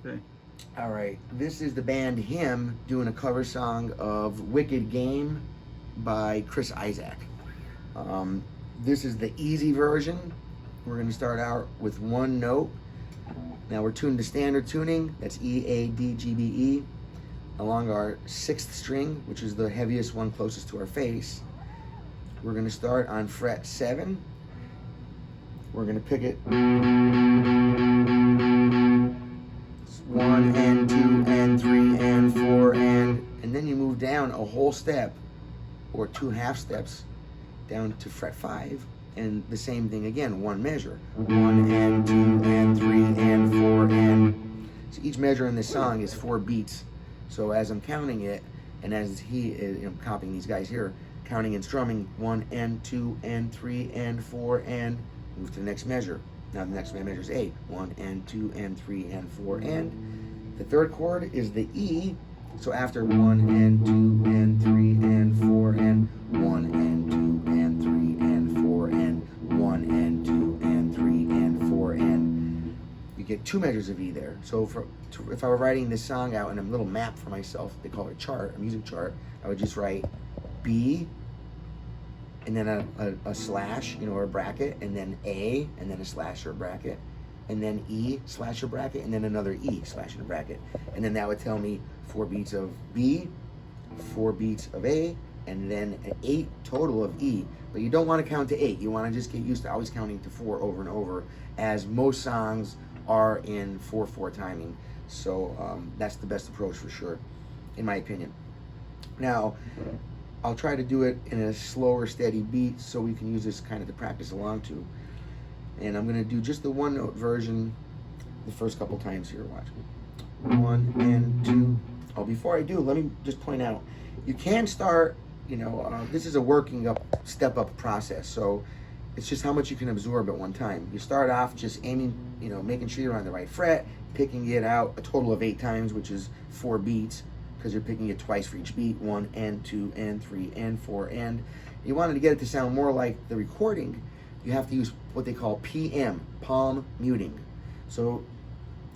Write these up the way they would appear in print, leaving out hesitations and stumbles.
Okay. All right, this is the band Him doing a cover song of Wicked Game by Cris Isaac. This is the easy version. We're going to start out with one note. Now we're tuned to standard tuning, that's E, A, D, G, B, E, along our 6th string, which is the heaviest one closest to our face. We're going to start on fret 7. We're going to pick it 1 and 2 and 3 and 4 and then you move down a whole step or 2 half steps down to fret 5, and the same thing again, one measure, 1 and 2 and 3 and 4 and so each measure in this song is 4 beats. So as I'm counting it, and as he is, I'm copying these guys here, counting and strumming 1 and 2 and 3 and 4 and move to the next measure. Now the next measure is 8. 1 and 2 and 3 and 4 and the third chord is the E. So after 1 and 2 and 3 and 4 and 1 and 2 and 3 and 4 and 1 and 2 and 3 and 4 and you get 2 measures of E there. So if I were writing this song out in a little map for myself, they call it a chart, a music chart, I would just write B and then a slash, or a bracket, and then A, and then a slash or a bracket, and then E slash or bracket, and then another E slash and a bracket. And then that would tell me 4 beats of B, 4 beats of A, and then an 8 total of E. But you don't want to count to 8. You want to just get used to always counting to 4 over and over, as most songs are in 4/4 timing. So that's the best approach for sure, in my opinion. Now, I'll try to do it in a slower, steady beat so we can use this kind of to practice along to. And I'm going to do just the one note version the first couple times here. Watch. 1 and 2. Oh, before I do, let me just point out, you can start, this is a working up, step up process. So it's just how much you can absorb at one time. You start off just aiming, making sure you're on the right fret, picking it out a total of 8 times, which is 4 beats. Because you're picking it twice for each beat, 1 and 2 and 3 and 4 and you wanted to get it to sound more like the recording, you have to use what they call PM, palm muting. So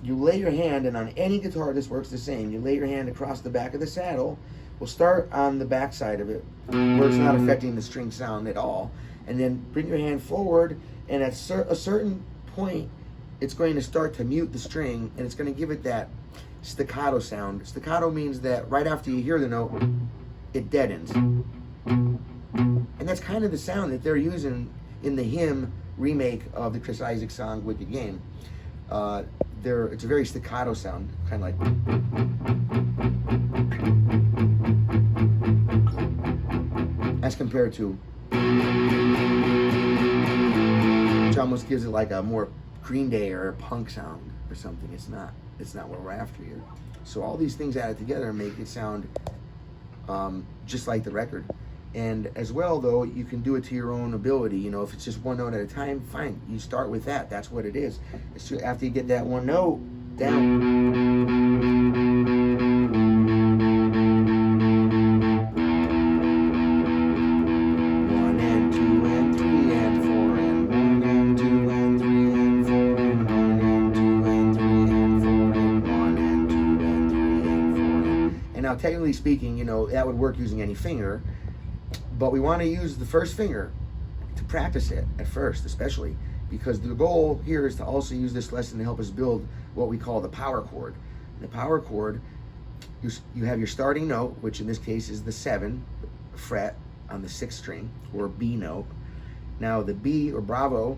you lay your hand, and on any guitar this works the same, you lay your hand across the back of the saddle. We'll start on the back side of it where it's not affecting the string sound at all, and then bring your hand forward, and at a certain point it's going to start to mute the string, and it's going to give it that staccato sound. Staccato means that right after you hear the note, it deadens. And that's kind of the sound that they're using in the Him remake of the Cris Isaac song Wicked Game. It's a very staccato sound, kind of like. As compared to, which almost gives it like a more Green Day or a punk sound or something. It's not what we're after here. So all these things added together make it sound just like the record. And as well, though, you can do it to your own ability. If it's just one note at a time, fine. You start with that. That's what it is. It's just after you get that one note down. Now, technically speaking, that would work using any finger, but we want to use the first finger to practice it at first, especially because the goal here is to also use this lesson to help us build what we call the power chord. The power chord, you have your starting note, which in this case is the 7th fret on the 6th string, or B note. Now the B or bravo,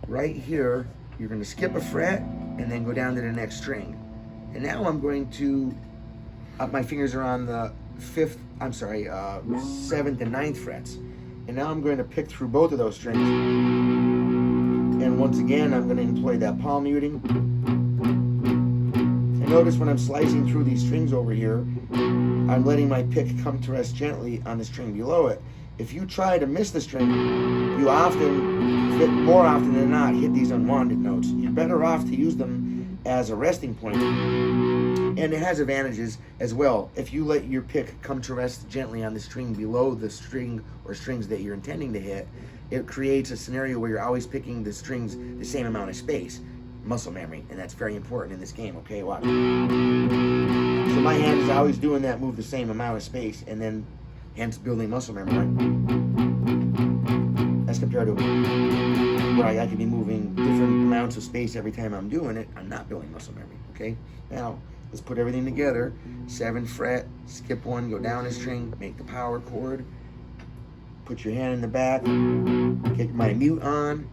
right here, you're going to skip a fret and then go down to the next string. And now I'm going to my fingers are on the 7th and 9th frets. And now I'm going to pick through both of those strings. And once again, I'm going to employ that palm muting. And notice when I'm slicing through these strings over here, I'm letting my pick come to rest gently on the string below it. If you try to miss the string, you more often than not, hit these unwanted notes. You're better off to use them as a resting point. And it has advantages as well. If you let your pick come to rest gently on the string below the string or strings that you're intending to hit, it creates a scenario where you're always picking the strings the same amount of space. muscle memory, and that's very important in this game. Okay, watch. So my hand is always doing that move the same amount of space, and then hence building muscle memory, right? As compared to where I could be moving different amounts of space every time I'm doing it. I'm not building muscle memory. Okay, now let's put everything together. 7th fret, skip 1, go down a string, make the power chord. Put your hand in the back, get my mute on,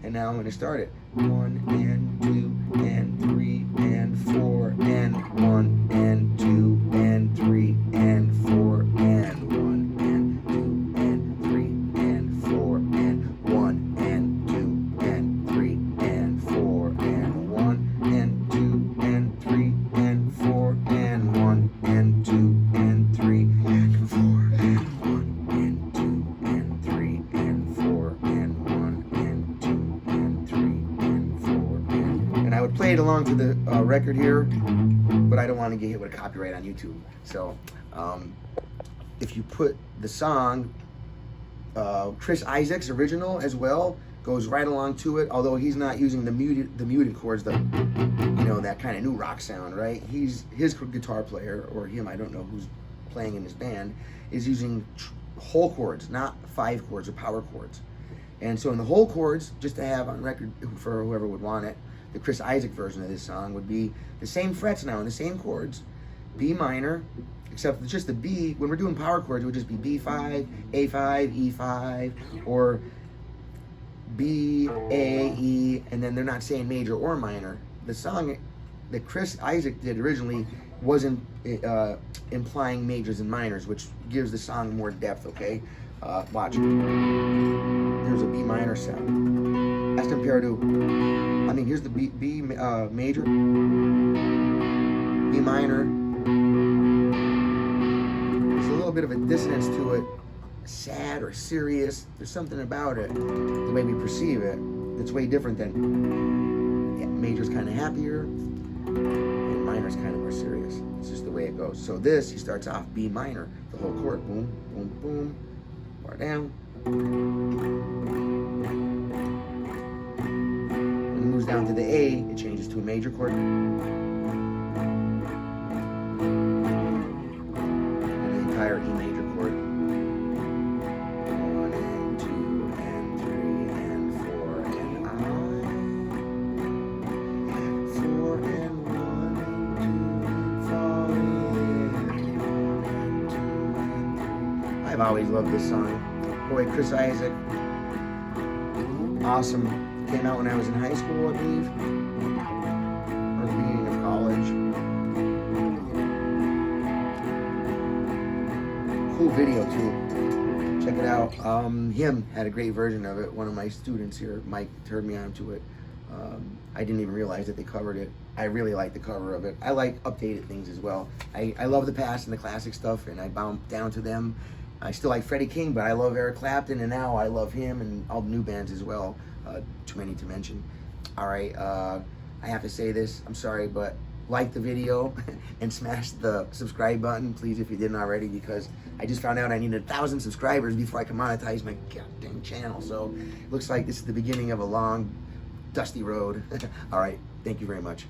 and now I'm going to start it. 1 and 2 and 3 and 4 and 1 and 2 and 3 and 4 and 1 and 2 and 3 and 4 and 1 and 2 and 3 and 4 and 1 and 2 and 3 and 4 and 1 and 2 and 3 and 4 and 1 and 2 and 3 and 4 and 1 and 2 and 3 and 4 and I would play it along to the record here, but I don't want to get hit with a copyright on YouTube. So if you put the song, Cris Isaac's original as well goes right along to it, although he's not using the muted chords, that kind of new rock sound, right? His guitar player, or him, I don't know who's playing in his band, is using whole chords, not 5 chords or power chords. And so in the whole chords, just to have on record for whoever would want it, the Cris Isaac version of this song would be the same frets now and the same chords, B minor, except just the B. When we're doing power chords, it would just be B5, A5, E5, or B, A, E, and then they're not saying major or minor. The song that Cris Isaac did originally wasn't implying majors and minors, which gives the song more depth, okay? Watch. Here's a B minor sound. As compared to, here's the B major, B minor. There's a little bit of a dissonance to it, sad or serious. There's something about it, the way we perceive it, that's way different than major's kind of happier and minor's kind of more serious. It's just the way it goes. So this, he starts off B minor, the whole chord, boom, boom, boom, bar down. When it moves down to the A, it changes to a major chord. And the entire E major chord. 1 and 2 and 3 and 4 and I. 4 and 1 and 2 and 3. I've always loved this song. Boy, Cris Isaac, awesome. Came out when I was in high school, I believe, or the beginning of college. Cool video too. Check it out. Him had a great version of it. One of my students here, Mike, turned me on to it. I didn't even realize that they covered it. I really like the cover of it. I like updated things as well. I love the past and the classic stuff, and I bow down to them. I still like Freddie King, but I love Eric Clapton, and now I love him and all the new bands as well. Too many to mention. All right, I have to say this. I'm sorry, but like the video and smash the subscribe button, please, if you didn't already, because I just found out I needed 1,000 subscribers before I can monetize my goddamn channel. So it looks like this is the beginning of a long, dusty road. All right, thank you very much.